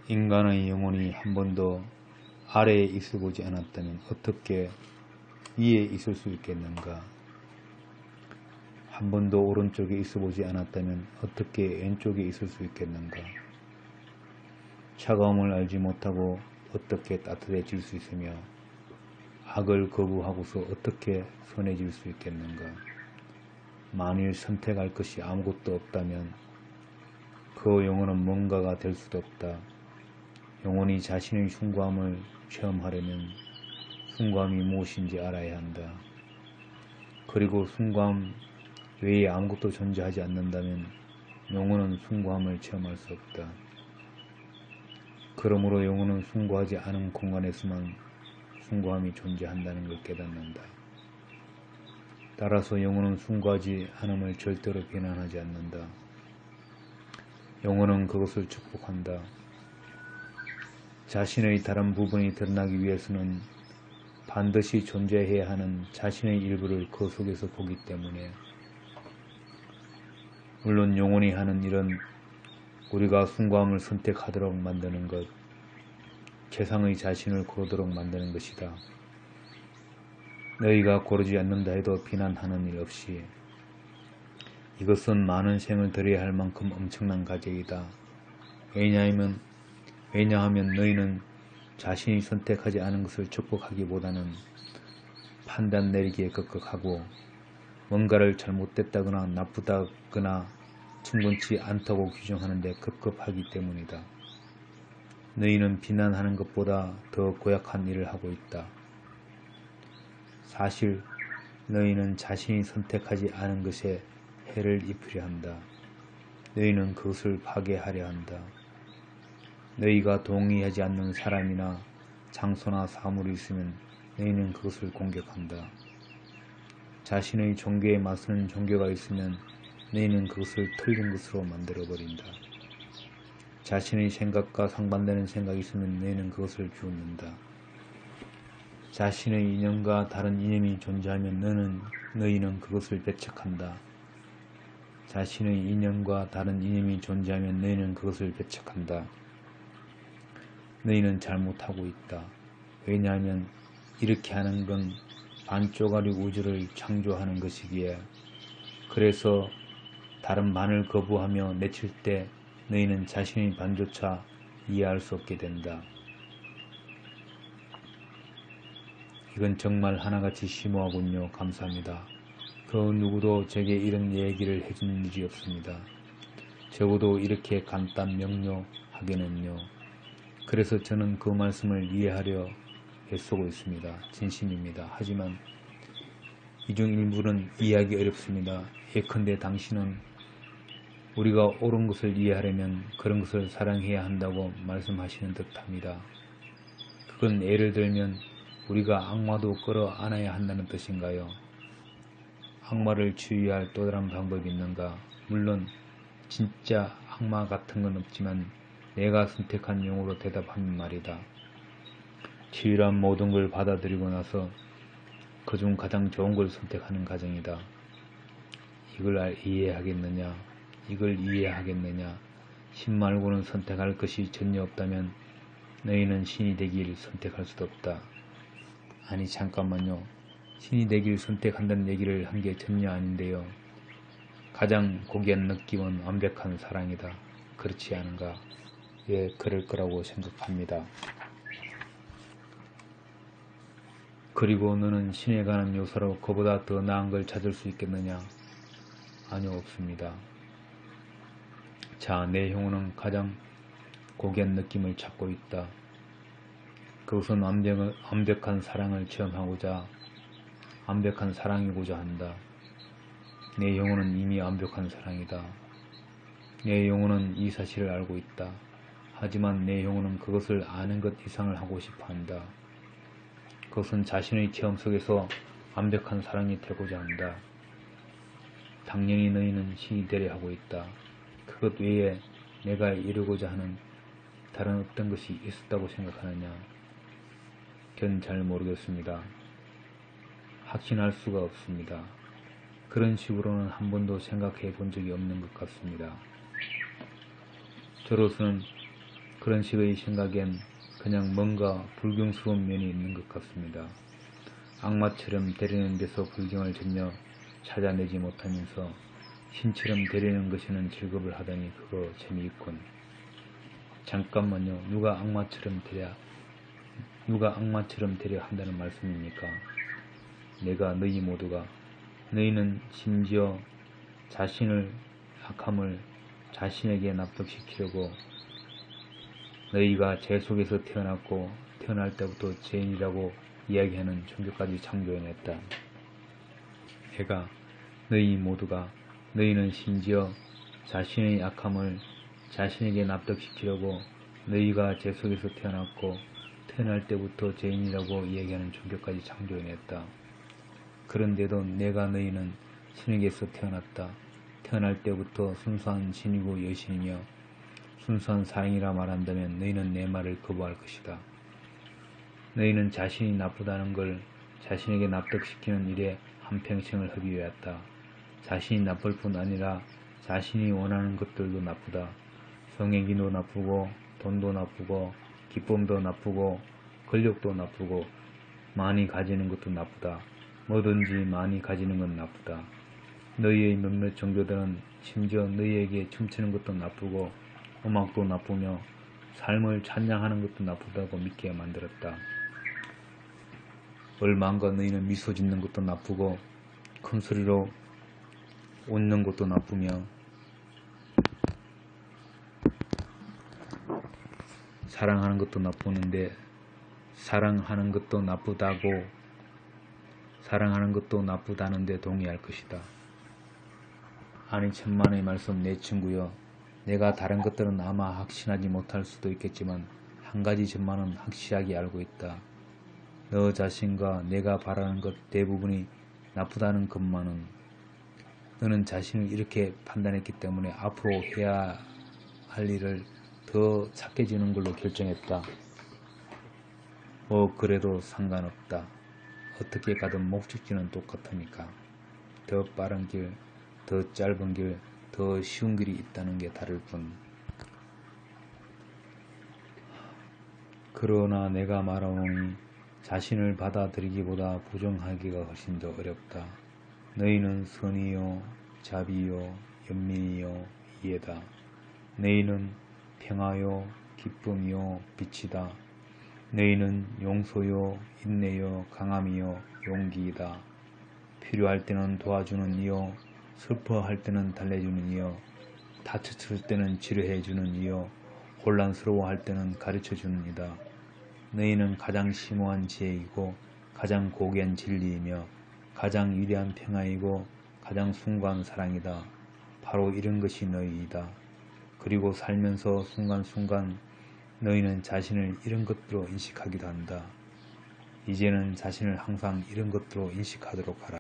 인간의 영혼이 한 번도 아래에 있어 보지 않았다면 어떻게 위에 있을 수 있겠는가? 한 번도 오른쪽에 있어 보지 않았다면 어떻게 왼쪽에 있을 수 있겠는가? 차가움을 알지 못하고 어떻게 따뜻해질 수 있으며 악을 거부하고서 어떻게 선해질 수 있겠는가? 만일 선택할 것이 아무것도 없다면 그 영혼은 뭔가가 될 수도 없다. 영혼이 자신의 숭고함을 체험하려면 숭고함이 무엇인지 알아야 한다. 그리고 숭고함 외에 아무것도 존재하지 않는다면 영혼은 숭고함을 체험할 수 없다. 그러므로 영혼은 숭고하지 않은 공간에서만 숭고함이 존재한다는 걸 깨닫는다. 따라서 영혼은 숭고하지 않음을 절대로 비난하지 않는다. 영혼은 그것을 축복한다. 자신의 다른 부분이 드러나기 위해서는 반드시 존재해야 하는 자신의 일부를 그 속에서 보기 때문에, 물론 영혼이 하는 일은 우리가 숭고함을 선택하도록 만드는 것, 최상의 자신을 고르도록 만드는 것이다. 너희가 고르지 않는다 해도 비난하는 일 없이, 이것은 많은 생을 들여야 할 만큼 엄청난 과제이다. 왜냐하면 너희는 자신이 선택하지 않은 것을 축복하기보다는 판단 내리기에 급급하고 뭔가를 잘못됐다거나 나쁘다거나 충분치 않다고 규정하는 데 급급하기 때문이다. 너희는 비난하는 것보다 더 고약한 일을 하고 있다. 사실 너희는 자신이 선택하지 않은 것에 해를 입히려 한다. 너희는 그것을 파괴하려 한다. 너희가 동의하지 않는 사람이나 장소나 사물이 있으면 너희는 그것을 공격한다. 자신의 종교에 맞서는 종교가 있으면 너희는 그것을 틀린 것으로 만들어버린다. 자신의 생각과 상반되는 생각이 있으면 너희는 그것을 비웃는다. 자신의 이념과 다른 이념이 존재하면 너희는 그것을 배척한다. 자신의 이념과 다른 이념이 존재하면 너희는 그것을 배척한다. 너희는 잘못하고 있다. 왜냐하면 이렇게 하는 건 반쪼가리 우주를 창조하는 것이기에. 그래서 다른 반을 거부하며 내칠 때 너희는 자신의 반조차 이해할 수 없게 된다. 이건 정말 하나같이 심오하군요. 감사합니다. 그 누구도 제게 이런 얘기를 해준 일이 없습니다. 적어도 이렇게 간단 명료하게는요. 그래서 저는 그 말씀을 이해하려 애쓰고 있습니다. 진심입니다. 하지만 이 중 일부는 이해하기 어렵습니다. 예컨대 당신은 우리가 옳은 것을 이해하려면 그런 것을 사랑해야 한다고 말씀하시는 듯합니다. 그건 예를 들면 우리가 악마도 끌어안아야 한다는 뜻인가요? 악마를 치유할 또 다른 방법이 있는가? 물론 진짜 악마 같은 건 없지만 내가 선택한 용어로 대답하면 말이다. 치유란 모든 걸 받아들이고 나서 그중 가장 좋은 걸 선택하는 과정이다. 이걸 이해하겠느냐? 신 말고는 선택할 것이 전혀 없다면 너희는 신이 되길 선택할 수도 없다. 아니 잠깐만요. 신이 되길 선택한다는 얘기를 한 게 전혀 아닌데요. 가장 고귀한 느낌은 완벽한 사랑이다. 그렇지 않은가? 예, 그럴 거라고 생각합니다. 그리고 너는 신에 관한 요소로 그보다 더 나은 걸 찾을 수 있겠느냐? 아니요, 없습니다. 자, 내 영혼은 가장 고귀한 느낌을 찾고 있다. 그것은 완벽한 사랑을 체험하고자, 완벽한 사랑이고자 한다. 내 영혼은 이미 완벽한 사랑이다. 내 영혼은 이 사실을 알고 있다. 하지만 내 영혼은 그것을 아는 것 이상을 하고 싶어 한다. 그것은 자신의 체험 속에서 완벽한 사랑이 되고자 한다. 당연히 너희는 신이 되려 하고 있다. 그것 외에 내가 이루고자 하는 다른 어떤 것이 있었다고 생각하느냐? 전 잘 모르겠습니다. 확신할 수가 없습니다. 그런 식으로는 한 번도 생각해 본 적이 없는 것 같습니다. 저로서는 그런 식의 생각엔 그냥 뭔가 불경스러운 면이 있는 것 같습니다. 악마처럼 되려는 데서 불경을 전혀 찾아내지 못하면서 신처럼 되려는 것에는 즐겁을 하다니 그거 재미있군. 잠깐만요. 누가 악마처럼 되려 한다는 말씀입니까? 내가 너희 모두가, 너희는 심지어 자신의 악함을 자신에게 납득시키려고 너희가 제 속에서 태어났고 태어날 때부터 죄인이라고 이야기하는 종교까지 창조해냈다. 너희 모두가, 너희는 심지어 자신의 악함을 자신에게 납득시키려고 너희가 제 속에서 태어났고 태어날 때부터 죄인이라고 이야기하는 종교까지 창조해냈다. 그런데도 너희는 신에게서 태어났다. 태어날 때부터 순수한 신이고 여신이며 순수한 사랑이라 말한다면 너희는 내 말을 거부할 것이다. 너희는 자신이 나쁘다는 걸 자신에게 납득시키는 일에 한평생을 허비해왔다. 자신이 나쁠 뿐 아니라 자신이 원하는 것들도 나쁘다. 성행기도 나쁘고 돈도 나쁘고 기쁨도 나쁘고 권력도 나쁘고 많이 가지는 것도 나쁘다. 뭐든지 많이 가지는 건 나쁘다. 너희의 몇몇 종교들은 심지어 너희에게 춤추는 것도 나쁘고 음악도 나쁘며 삶을 찬양하는 것도 나쁘다고 믿게 만들었다. 얼마인가 너희는 미소 짓는 것도 나쁘고 큰 소리로 웃는 것도 나쁘며 사랑하는 것도 나쁘는데 사랑하는 것도 나쁘다는데 동의할 것이다. 아니 천만의 말씀 내 친구여, 내가 다른 것들은 아마 확신하지 못할 수도 있겠지만 한 가지 천만은 확실하게 알고 있다. 너 자신과 내가 바라는 것 대부분이 나쁘다는 것만은 너는 자신을 이렇게 판단했기 때문에 앞으로 해야 할 일을 더 착해지는 걸로 결정했다. 그래도 상관없다. 어떻게 가든 목적지는 똑같으니까. 더 빠른 길, 더 짧은 길, 더 쉬운 길이 있다는 게 다를 뿐. 그러나 내가 말하오니 자신을 받아들이기보다 부정하기가 훨씬 더 어렵다. 너희는 선이요, 자비요, 연민이요, 이해다. 너희는 평화요, 기쁨이요, 빛이다. 너희는 용서요, 인내요, 강함이요, 용기이다. 필요할 때는 도와주는 이요, 슬퍼할 때는 달래주는 이요, 다쳤을 때는 치료해주는 이요, 혼란스러워할 때는 가르쳐주는 이다. 너희는 가장 심오한 지혜이고 가장 고귀한 진리이며 가장 위대한 평화이고 가장 숭고한 사랑이다. 바로 이런 것이 너희이다. 그리고 살면서 순간순간 너희는 자신을 이런 것들로 인식하기도 한다. 이제는 자신을 항상 이런 것들로 인식하도록 하라.